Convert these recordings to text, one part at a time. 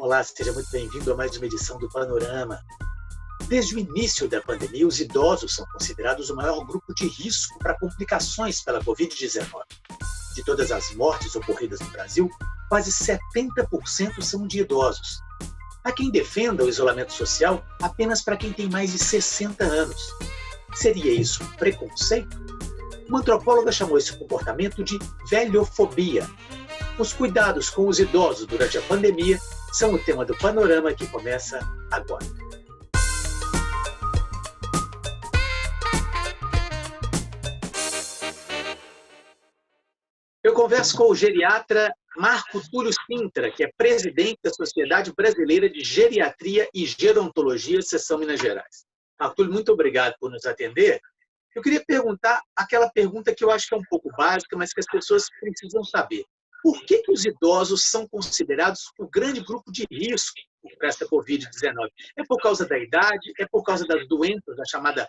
Olá, seja muito bem-vindo a mais uma edição do Panorama. Desde o início da pandemia, os idosos são considerados o maior grupo de risco para complicações pela Covid-19. De todas as mortes ocorridas no Brasil, quase 70% são de idosos. Há quem defenda o isolamento social apenas para quem tem mais de 60 anos. Seria isso um preconceito? Uma antropóloga chamou esse comportamento de velhofobia. Os cuidados com os idosos durante a pandemia são o tema do Panorama que começa agora. Eu converso com o geriatra Marco Túlio Sintra, que é presidente da Sociedade Brasileira de Geriatria e Gerontologia, Seção Minas Gerais. Marco Túlio, muito obrigado por nos atender. Eu queria perguntar aquela pergunta que eu acho que é um pouco básica, mas que as pessoas precisam saber. Por que os idosos são considerados o grande grupo de risco para essa Covid-19? É por causa da idade? É por causa das doenças, a chamada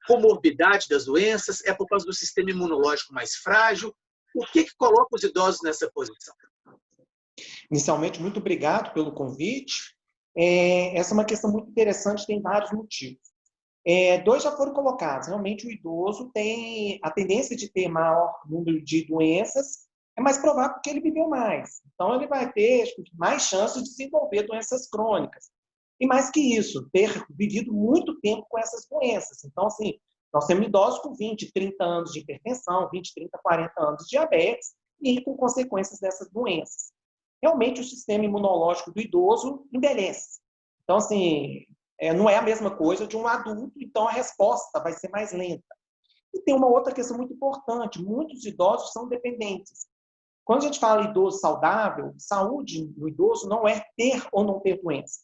comorbidade das doenças? É por causa do sistema imunológico mais frágil? O que coloca os idosos nessa posição? Inicialmente, muito obrigado pelo convite. Essa é uma questão muito interessante, tem vários motivos. Dois já foram colocados. Realmente, o idoso tem a tendência de ter maior número de doenças, é mais provável que ele viveu mais. Então, ele vai ter mais chances de desenvolver doenças crônicas. E mais que isso, ter vivido muito tempo com essas doenças. Então, assim, nós temos idosos com 20, 30 anos de hipertensão, 20, 30, 40 anos de diabetes e com consequências dessas doenças. Realmente, o sistema imunológico do idoso envelhece. Então, assim, não é a mesma coisa de um adulto, então a resposta vai ser mais lenta. E tem uma outra questão muito importante: muitos idosos são dependentes. Quando a gente fala idoso saudável, saúde no idoso não é ter ou não ter doença.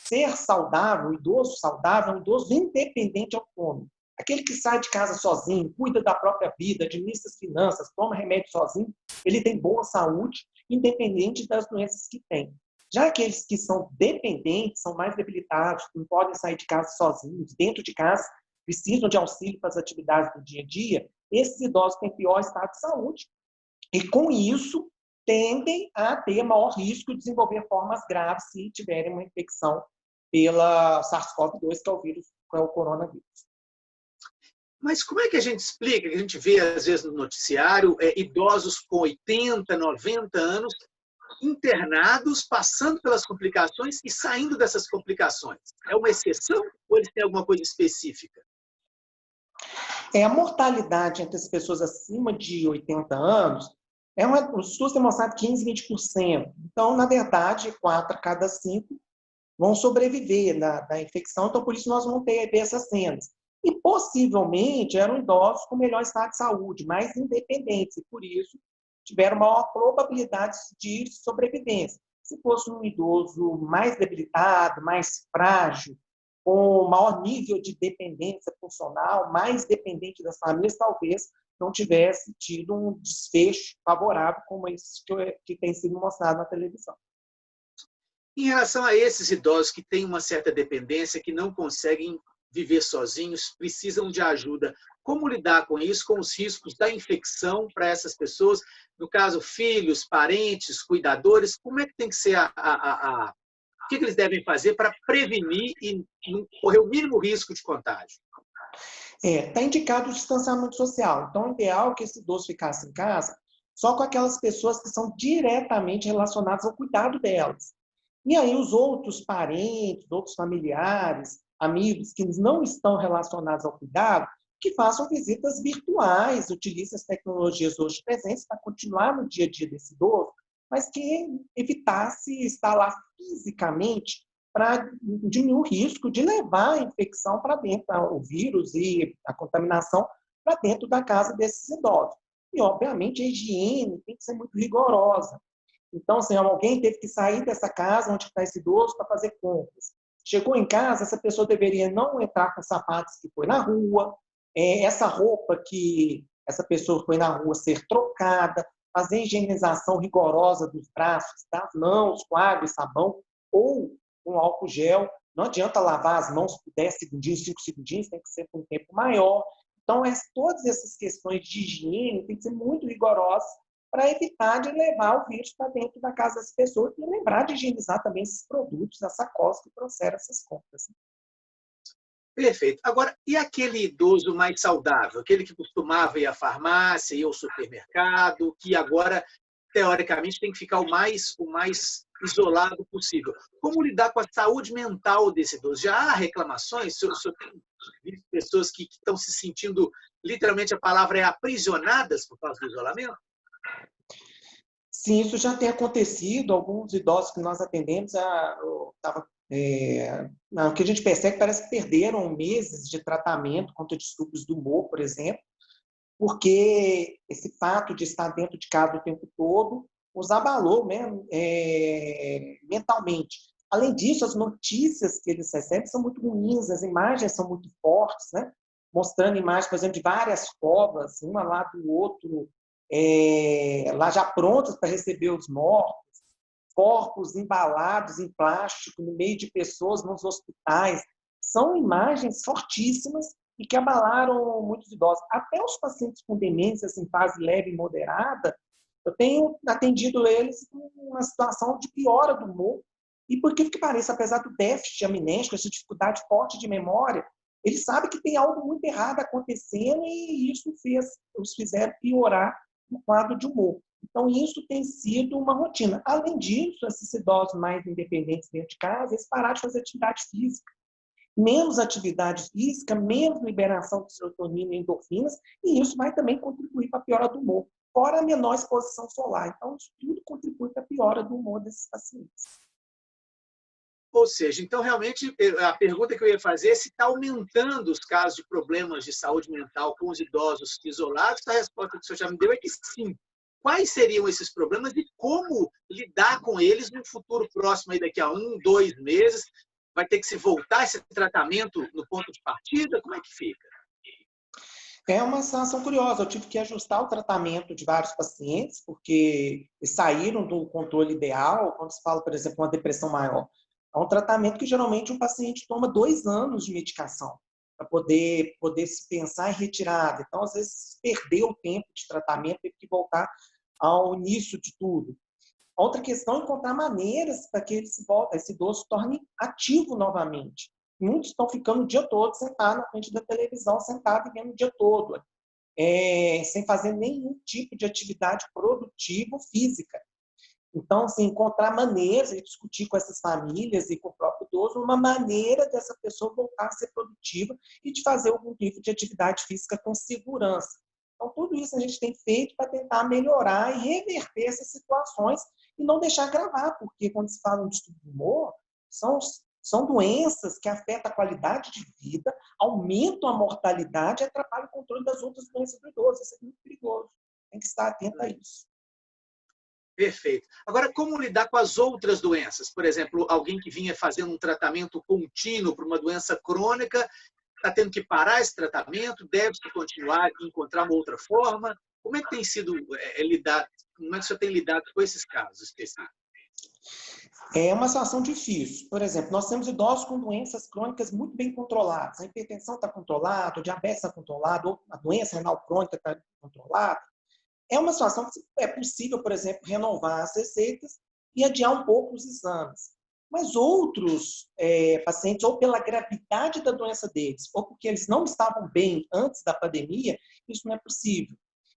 Ser saudável, idoso saudável, é um idoso independente autônomo. Aquele que sai de casa sozinho, cuida da própria vida, administra as finanças, toma remédio sozinho, ele tem boa saúde, independente das doenças que tem. Já aqueles que são dependentes, são mais debilitados, não podem sair de casa sozinhos, dentro de casa, precisam de auxílio para as atividades do dia a dia, esses idosos têm pior estado de saúde. E, com isso, tendem a ter maior risco de desenvolver formas graves se tiverem uma infecção pela SARS-CoV-2, que é o vírus, que é o coronavírus. Mas como é que a gente explica, que a gente vê, às vezes, no noticiário, idosos com 80, 90 anos internados, passando pelas complicações e saindo dessas complicações? É uma exceção ou eles têm alguma coisa específica? A mortalidade entre as pessoas acima de 80 anos, os estudos têm mostrado 15, 20%. Então, na verdade, 4 a cada 5 vão sobreviver da infecção, então por isso nós vamos ter essas cenas. E possivelmente eram idosos com melhor estado de saúde, mais independentes, e por isso tiveram maior probabilidade de sobrevivência. Se fosse um idoso mais debilitado, mais frágil, com maior nível de dependência funcional, mais dependente das famílias, talvez não tivesse tido um desfecho favorável como esse que tem sido mostrado na televisão. Em relação a esses idosos que têm uma certa dependência, que não conseguem viver sozinhos, precisam de ajuda, como lidar com isso, com os riscos da infecção para essas pessoas? No caso, filhos, parentes, cuidadores, como é que tem que ser o que eles devem fazer para prevenir e correr o mínimo risco de contágio? Está indicado o distanciamento social. Então, o ideal é que esse idoso ficasse em casa só com aquelas pessoas que são diretamente relacionadas ao cuidado delas. E aí os outros parentes, outros familiares, amigos que não estão relacionados ao cuidado, que façam visitas virtuais, utilizem as tecnologias hoje presentes para continuar no dia a dia desse idoso, mas que evitasse estar lá fisicamente para diminuir o risco de levar a infecção para dentro, o vírus e a contaminação para dentro da casa desses idosos. E, obviamente, a higiene tem que ser muito rigorosa. Então, se alguém teve que sair dessa casa onde está esse idoso para fazer compras, chegou em casa, essa pessoa deveria não entrar com sapatos que foi na rua, essa roupa que essa pessoa foi na rua ser trocada, fazer higienização rigorosa dos braços, das mãos, com água e sabão, ou com álcool gel. Não adianta lavar as mãos por 10 segundinhos, 5 segundinhos, tem que ser por um tempo maior. Então, todas essas questões de higiene têm que ser muito rigorosas para evitar de levar o vírus para dentro da casa das pessoas e lembrar de higienizar também esses produtos, as sacolas que trouxeram essas compras. Perfeito. Agora, e aquele idoso mais saudável? Aquele que costumava ir à farmácia, ir ao supermercado, que agora, teoricamente, tem que ficar o mais isolado possível. Como lidar com a saúde mental desse idoso? Já há reclamações? O senhor tem visto pessoas que estão se sentindo, literalmente a palavra é aprisionadas por causa do isolamento? Sim, isso já tem acontecido. Alguns idosos que nós atendemos, o que a gente percebe parece que perderam meses de tratamento contra distúrbios do humor, por exemplo, porque esse fato de estar dentro de casa o tempo todo os abalou mesmo, mentalmente. Além disso, as notícias que eles recebem são muito ruins, as imagens são muito fortes, né? Mostrando imagens, por exemplo, de várias covas, uma lá do outro, lá já prontas para receber os mortos, corpos embalados em plástico no meio de pessoas nos hospitais. São imagens fortíssimas e que abalaram muitos idosos. Até os pacientes com demências em fase leve e moderada, eu tenho atendido eles com uma situação de piora do humor. E por que pareça, apesar do déficit amnésico, essa dificuldade forte de memória, eles sabem que tem algo muito errado acontecendo e isso os fizeram piorar no quadro de humor. Então, isso tem sido uma rotina. Além disso, esses idosos mais independentes dentro de casa, eles pararam de fazer atividade física. Menos atividade física, menos liberação de serotonina e endorfinas, e isso vai também contribuir para a piora do humor, fora a menor exposição solar. Então, isso tudo contribui para a piora do humor desses pacientes. Ou seja, então, realmente, a pergunta que eu ia fazer é se está aumentando os casos de problemas de saúde mental com os idosos isolados. A resposta que o senhor já me deu é que sim. Quais seriam esses problemas e como lidar com eles no futuro próximo, aí daqui a 1, 2 meses? Vai ter que se voltar esse tratamento no ponto de partida? Como é que fica? É uma situação curiosa. Eu tive que ajustar o tratamento de vários pacientes, porque eles saíram do controle ideal. Quando se fala, por exemplo, uma depressão maior, é um tratamento que geralmente um paciente toma 2 anos de medicação para poder se pensar em retirada. Então, às vezes, perdeu o tempo de tratamento, teve que voltar ao início de tudo. Outra questão é encontrar maneiras para que esse idoso se torne ativo novamente. Muitos estão ficando o dia todo sentados na frente da televisão, sentado e vendo o dia todo, sem fazer nenhum tipo de atividade produtiva física. Então, assim, encontrar maneiras e discutir com essas famílias e com o próprio idoso uma maneira dessa pessoa voltar a ser produtiva e de fazer algum tipo de atividade física com segurança. Então, tudo isso a gente tem feito para tentar melhorar e reverter essas situações e não deixar agravar, porque quando se fala em distúrbio do humor, são doenças que afetam a qualidade de vida, aumentam a mortalidade e atrapalham o controle das outras doenças do idoso. Isso é muito perigoso. Tem que estar atento a isso. Perfeito. Agora, como lidar com as outras doenças? Por exemplo, alguém que vinha fazendo um tratamento contínuo para uma doença crônica, está tendo que parar esse tratamento, deve-se continuar e encontrar uma outra forma? Como é que tem sido lidar, como é que o senhor tem lidado com esses casos específicos? É uma situação difícil. Por exemplo, nós temos idosos com doenças crônicas muito bem controladas. A hipertensão está controlada, o diabetes está controlado, a doença renal crônica está controlada. É uma situação que é possível, por exemplo, renovar as receitas e adiar um pouco os exames. Mas outros pacientes, ou pela gravidade da doença deles, ou porque eles não estavam bem antes da pandemia, isso não é possível.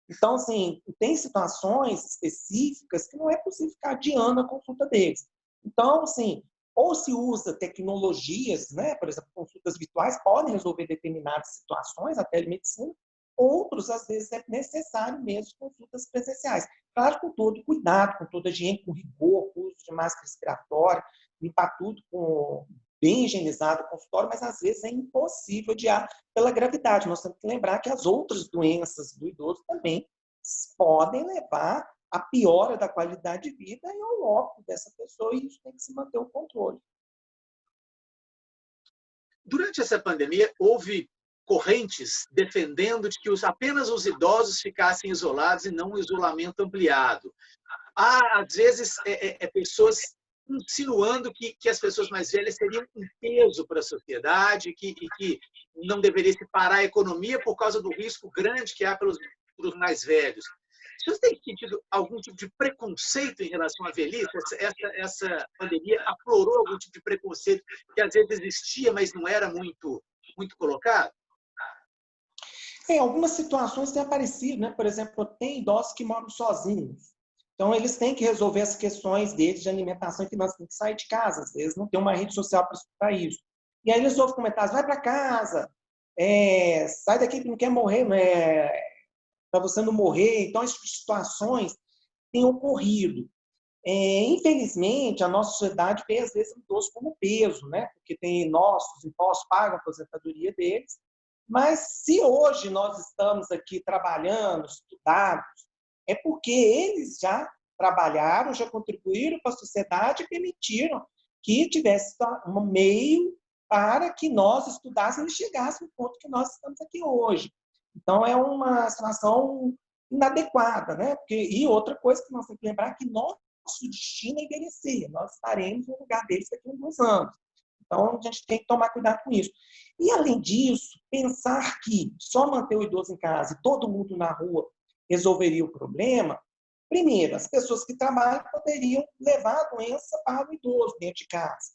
Então, assim, tem situações específicas que não é possível ficar adiando a consulta deles. Então, assim, ou se usa tecnologias, né? Por exemplo, consultas virtuais podem resolver determinadas situações, a telemedicina. Outros, às vezes, é necessário mesmo consultas presenciais. Claro, com todo cuidado, com toda a higiene, com rigor, com uso de máscara respiratória, limpar tudo bem higienizado o consultório, mas às vezes é impossível adiar pela gravidade. Nós temos que lembrar que as outras doenças do idoso também podem levar à piora da qualidade de vida e ao óbito dessa pessoa, e isso tem que se manter o controle. Durante essa pandemia, houve correntes defendendo de que apenas os idosos ficassem isolados e não um isolamento ampliado. Há, às vezes, pessoas insinuando que as pessoas mais velhas seriam um peso para a sociedade e que não deveria se parar a economia por causa do risco grande que há para os mais velhos. O senhor tem sentido algum tipo de preconceito em relação à velhice? Essa pandemia aflorou algum tipo de preconceito que às vezes existia, mas não era muito colocado? Em algumas situações tem aparecido, né? Por exemplo, tem idosos que moram sozinhos. Então, eles têm que resolver as questões deles de alimentação e finanças, têm que sair de casa. Eles não têm uma rede social para isso. E aí eles ouvem comentários, vai para casa, sai daqui que não quer morrer, né? Para você não morrer. Então, essas situações têm ocorrido. Infelizmente, a nossa sociedade vê, às vezes, o idoso como peso, né? Porque tem nossos impostos, pagam a aposentadoria deles. Mas se hoje nós estamos aqui trabalhando, estudados, é porque eles já trabalharam, já contribuíram para a sociedade e permitiram que tivesse um meio para que nós estudássemos e chegássemos no ponto que nós estamos aqui hoje. Então, é uma situação inadequada, né? E outra coisa que nós temos que lembrar é que nosso destino é envelhecer. Nós estaremos no lugar deles daqui a alguns anos. Então, a gente tem que tomar cuidado com isso. E, além disso, pensar que só manter o idoso em casa e todo mundo na rua resolveria o problema, primeiro, as pessoas que trabalham poderiam levar a doença para o idoso dentro de casa.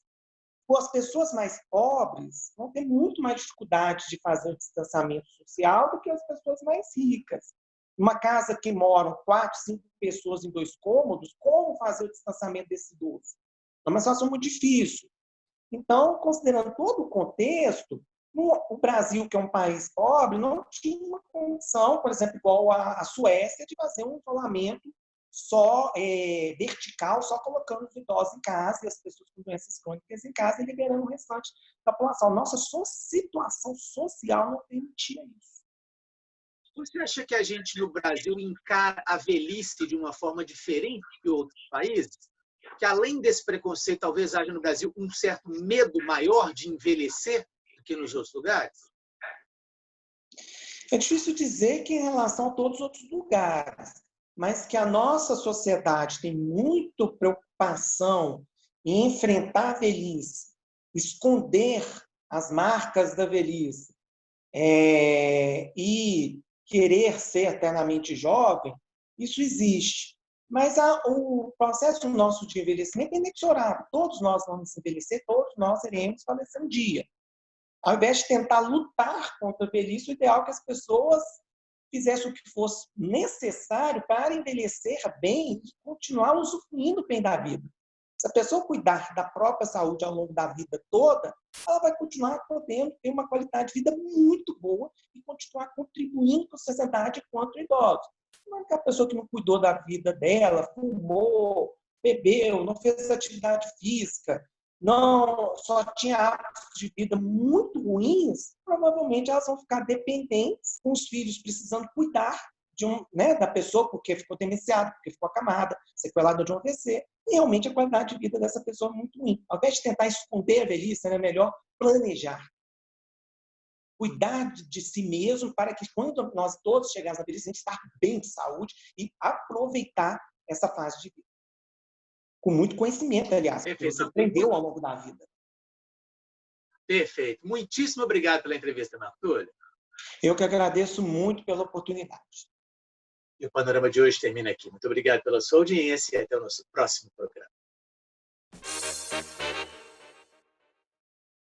Ou as pessoas mais pobres vão ter muito mais dificuldade de fazer o distanciamento social do que as pessoas mais ricas. Uma casa que moram 4, 5 pessoas em 2 cômodos, como fazer o distanciamento desse idoso? É uma situação muito difícil. Então, considerando todo o contexto, o Brasil, que é um país pobre, não tinha uma condição, por exemplo, igual a Suécia, de fazer um isolamento só vertical, só colocando os idosos em casa e as pessoas com doenças crônicas em casa e liberando o restante da população. Nossa situação social não permitia isso. Você acha que a gente, no Brasil, encara a velhice de uma forma diferente que outros países? Que, além desse preconceito, talvez haja no Brasil um certo medo maior de envelhecer do que nos outros lugares? É difícil dizer que em relação a todos os outros lugares, mas que a nossa sociedade tem muita preocupação em enfrentar a velhice, esconder as marcas da velhice e querer ser eternamente jovem, isso existe. Mas o processo nosso de envelhecimento é inexorável. Todos nós vamos envelhecer, todos nós iremos falecer um dia. Ao invés de tentar lutar contra a velhice, o ideal é que as pessoas fizessem o que fosse necessário para envelhecer bem e continuar usufruindo bem da vida. Se a pessoa cuidar da própria saúde ao longo da vida toda, ela vai continuar podendo ter uma qualidade de vida muito boa e continuar contribuindo para a sociedade enquanto idosa. Não é que a pessoa que não cuidou da vida dela, fumou, bebeu, não fez atividade física, não só tinha hábitos de vida muito ruins, provavelmente elas vão ficar dependentes, com os filhos precisando cuidar da pessoa porque ficou demenciada, porque ficou acamada, sequelada de um AVC, e realmente a qualidade de vida dessa pessoa é muito ruim. Ao invés de tentar esconder a velhice, é melhor planejar. Cuidar de si mesmo para que quando nós todos chegarmos na velhice, a gente estar bem de saúde e aproveitar essa fase de vida. Com muito conhecimento, aliás, que você aprendeu ao longo da vida. Perfeito. Muitíssimo obrigado pela entrevista, Marco Túlio. Eu que agradeço muito pela oportunidade. E o Panorama de hoje termina aqui. Muito obrigado pela sua audiência e até o nosso próximo programa.